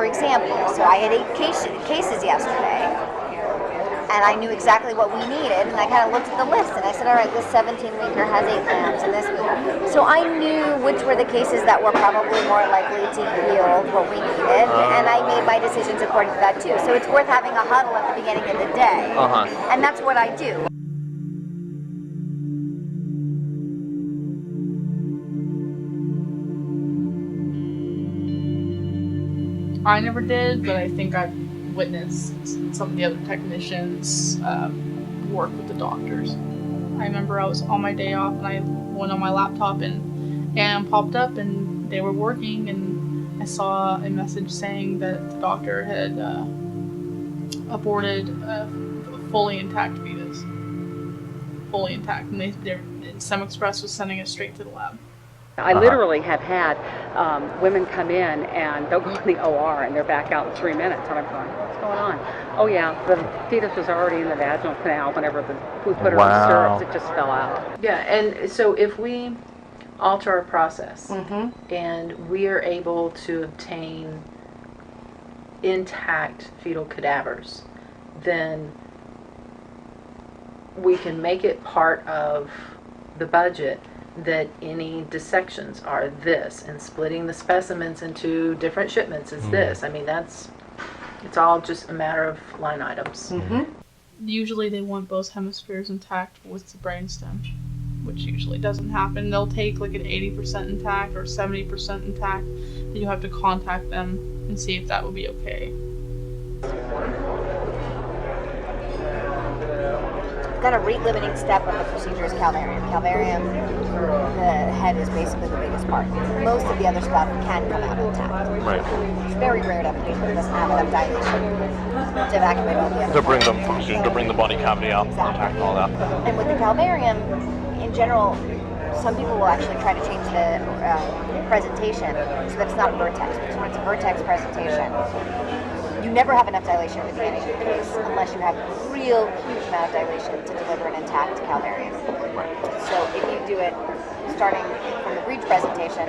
for example, so I had 8 cases yesterday, and I knew exactly what we needed, and I kind of looked at the list, and I said, all right, this 17-weeker has 8 lambs, and this. So I knew which were the cases that were probably more likely to yield what we needed, and I made my decisions according to that too. So it's worth having a huddle at the beginning of the day, and that's what I do. I never did, but I think I've witnessed some of the other technicians work with the doctors. I remember I was on my day off and I went on my laptop and popped up and they were working, and I saw a message saying that the doctor had aborted a fully intact fetus. Fully intact. And Sem Express was sending it straight to the lab. I literally have had women come in and they'll go in the OR and they're back out in 3 minutes, and I'm going, what's going on? Oh yeah, the fetus was already in the vaginal canal whenever we put her on stirrups, it just fell out. Yeah, and so if we alter our process and we are able to obtain intact fetal cadavers, then we can make it part of the budget that any dissections are this, and splitting the specimens into different shipments is this. I mean, it's all just a matter of line items. Usually they want both hemispheres intact with the brainstem, which usually doesn't happen. They'll take like an 80% intact or 70% intact, then you have to contact them and see if that would be okay. Got a rate-limiting step of the procedure is calvarium. Calvarium, the head is basically the biggest part. Most of the other stuff can come out intact. Right. It's very rare to have a patient that doesn't have enough dilation to evacuate all the other To bring the body cavity out, intact and all that. And with the calvarium, in general, some people will actually try to change the presentation so that it's not vertex. Because when it's a vertex presentation, you never have enough dilation at the beginning of the case unless you have a real huge amount of dilation to deliver an intact calvarium. So if you do it starting from the breech presentation,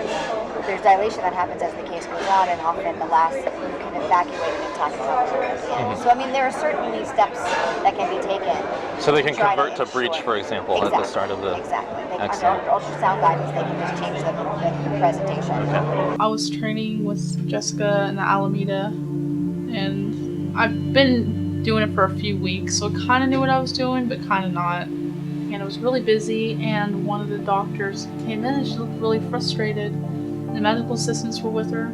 there's dilation that happens as the case goes on, and often the last you can evacuate an intact calvarium at the end. So I mean, there are certainly steps that can be taken. So they can convert to breech, for example, at the start of the... Exactly. Under ultrasound guidance, they can just change the presentation. Okay. I was training with Jessica in the Alameda, and I've been doing it for a few weeks, so I kind of knew what I was doing, but kind of not. And it was really busy, and one of the doctors came in and she looked really frustrated. The medical assistants were with her,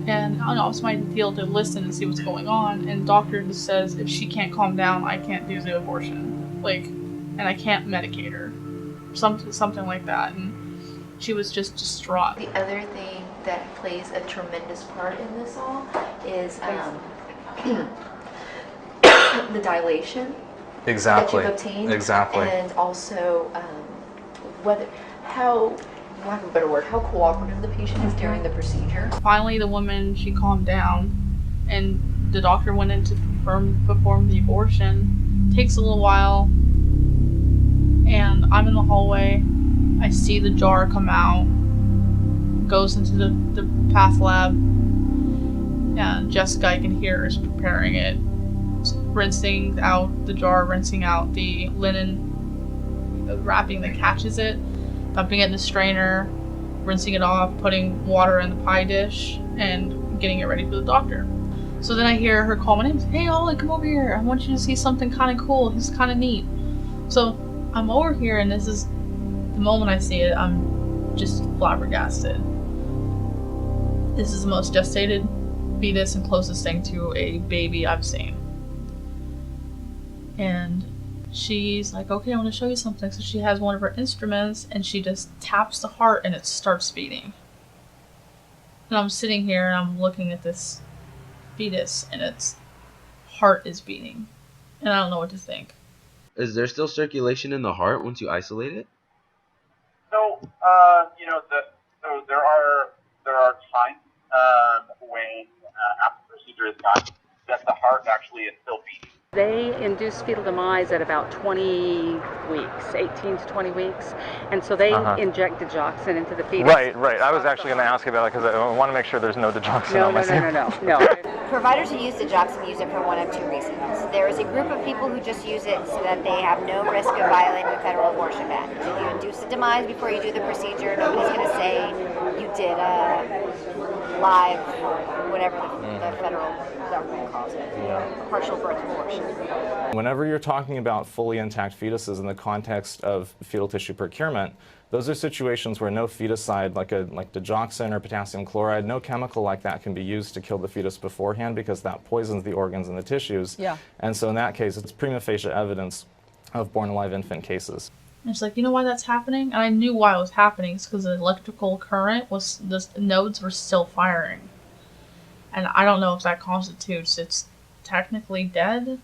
and I don't know, it's my deal to listen and see what's going on, and the doctor just says if she can't calm down, I can't do the abortion. Like, and I can't medicate her. Something like that, and she was just distraught. The other thing that plays a tremendous part in this all is the dilation that you've obtained, and also how cooperative the patient is during the procedure. Finally, the woman, she calmed down, and the doctor went in to perform the abortion. Takes a little while, and I'm in the hallway. I see the jar come out, goes into the path lab, and Jessica, I can hear, is preparing it, rinsing out the jar, rinsing out the linen, the wrapping that catches it, dumping it in the strainer, rinsing it off, putting water in the pie dish, and getting it ready for the doctor. So then I hear her call my name, hey Ollie, come over here, I want you to see something kind of cool, this is kind of neat. So I'm over here, and this is the moment I see it, I'm just flabbergasted. This is the most gestated fetus and closest thing to a baby I've seen. And she's like, okay, I want to show you something. So she has one of her instruments, and she just taps the heart, and it starts beating. And I'm sitting here, and I'm looking at this fetus, and its heart is beating. And I don't know what to think. Is there still circulation in the heart once you isolate it? So, so there are times when after the procedure is done that the heart actually is still beating. They induce fetal demise at about 20 weeks, 18 to 20 weeks, and so they inject digoxin into the fetus. Right. I was actually going to ask you about it because I want to make sure there's no digoxin on my sample. No. providers who use digoxin use it for one of two reasons. There is a group of people who just use it so that they have no risk of violating the federal abortion ban. If you induce a demise before you do the procedure, nobody's going to say you did a live, whatever the federal government calls it, partial birth abortion. Whenever you're talking about fully intact fetuses in the context of fetal tissue procurement, those are situations where no feticide, like digoxin or potassium chloride, no chemical like that can be used to kill the fetus beforehand because that poisons the organs and the tissues. Yeah. And so in that case, it's prima facie evidence of born alive infant cases. And she's like, you know why that's happening? And I knew why it was happening. It's because the electrical current was, the nodes were still firing. And I don't know if that constitutes it's technically dead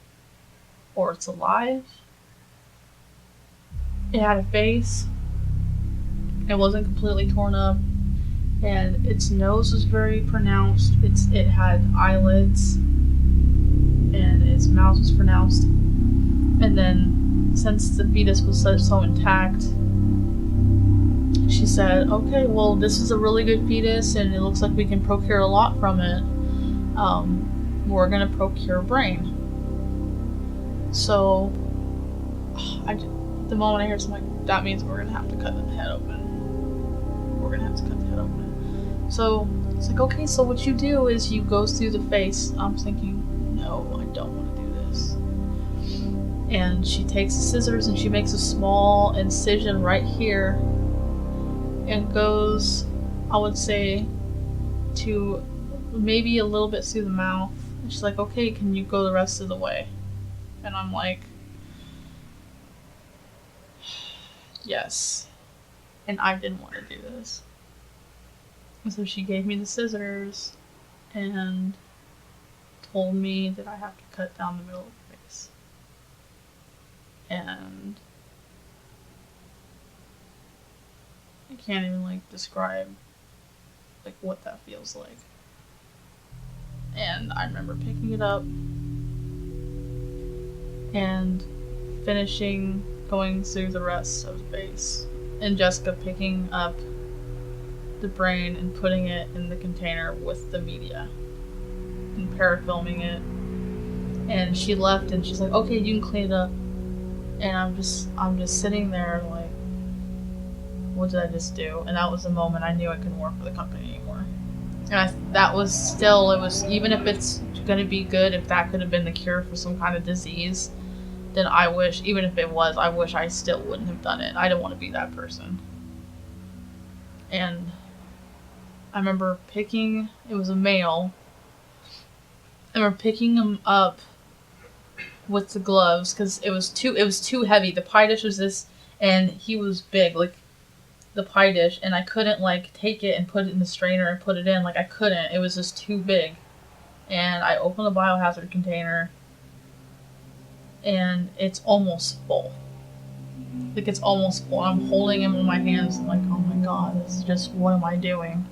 or it's alive. It had a face. It wasn't completely torn up, and its nose was very pronounced. It had eyelids, and its mouth was pronounced. And then, since the fetus was so intact, she said, "Okay, well, this is a really good fetus, and it looks like we can procure a lot from it. We're gonna procure brain." So, the moment I heard something like, that means we're gonna have to cut the head open. We're gonna have to cut the head open. So it's like, okay, so what you do is you go through the face. I'm thinking, no, I don't want to do this. And she takes the scissors and she makes a small incision right here and goes, I would say, to maybe a little bit through the mouth. And she's like, okay, can you go the rest of the way? And I'm like, yes. And I didn't want to do this. And so she gave me the scissors and told me that I have to cut down the middle of the face. And I can't even describe what that feels like. And I remember picking it up and finishing going through the rest of the face. And Jessica picking up the brain and putting it in the container with the media and parafilming it. And she left and she's like, okay, you can clean it up. And I'm just sitting there like, what did I just do? And that was the moment I knew I couldn't work for the company anymore. And it was, even if it's gonna be good, if that could have been the cure for some kind of disease, then I wish, even if it was, I wish I still wouldn't have done it. I don't want to be that person. And I remember it was a male. I remember picking him up with the gloves because it was too heavy. The pie dish was this, and he was big, the pie dish, and I couldn't take it and put it in the strainer and put it in. I couldn't. It was just too big. And I opened the biohazard container. And it's almost full. It's almost full. I'm holding him in my hands and oh my god, this is just, what am I doing?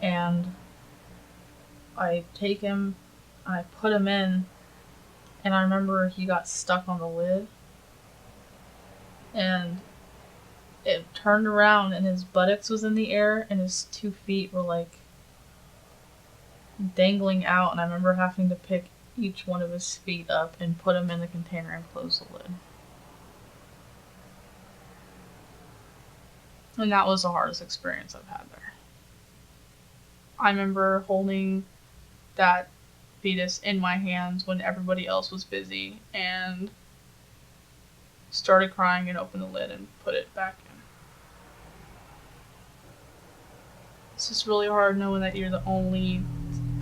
And I take him, and I put him in, and I remember he got stuck on the lid. And it turned around and his buttocks was in the air and his 2 feet were dangling out, and I remember having to pick each one of his feet up and put him in the container and close the lid. And that was the hardest experience I've had there. I remember holding that fetus in my hands when everybody else was busy and started crying and opened the lid and put it back in. It's just really hard knowing that you're the only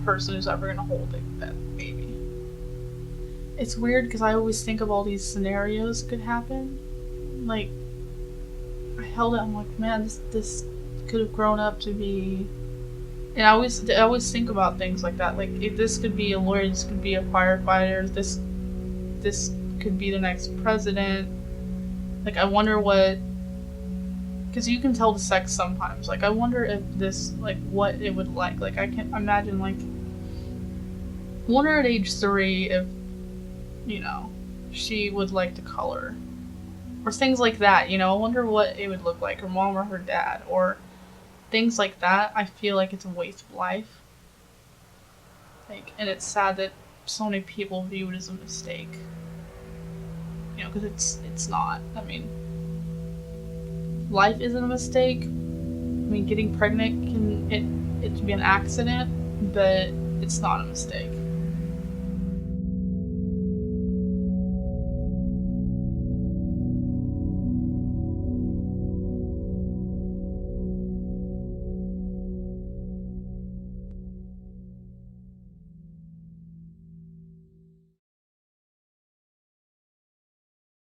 person who's ever going to hold that baby. It's weird because I always think of all these scenarios that could happen. I held it, I'm like, man, this could have grown up to be... And I always think about things like that. If this could be a lawyer, this could be a firefighter, this could be the next president. I wonder what... Because you can tell the sex sometimes. I wonder if this, what it would like. I can imagine, I wonder at age 3 if, she would like to color. Or things like that, I wonder what it would look like, her mom or her dad, or things like that. I feel like it's a waste of life. Like, and it's sad that so many people view it as a mistake. You know, because it's not. I mean, life isn't a mistake. I mean, getting pregnant can be an accident, but it's not a mistake.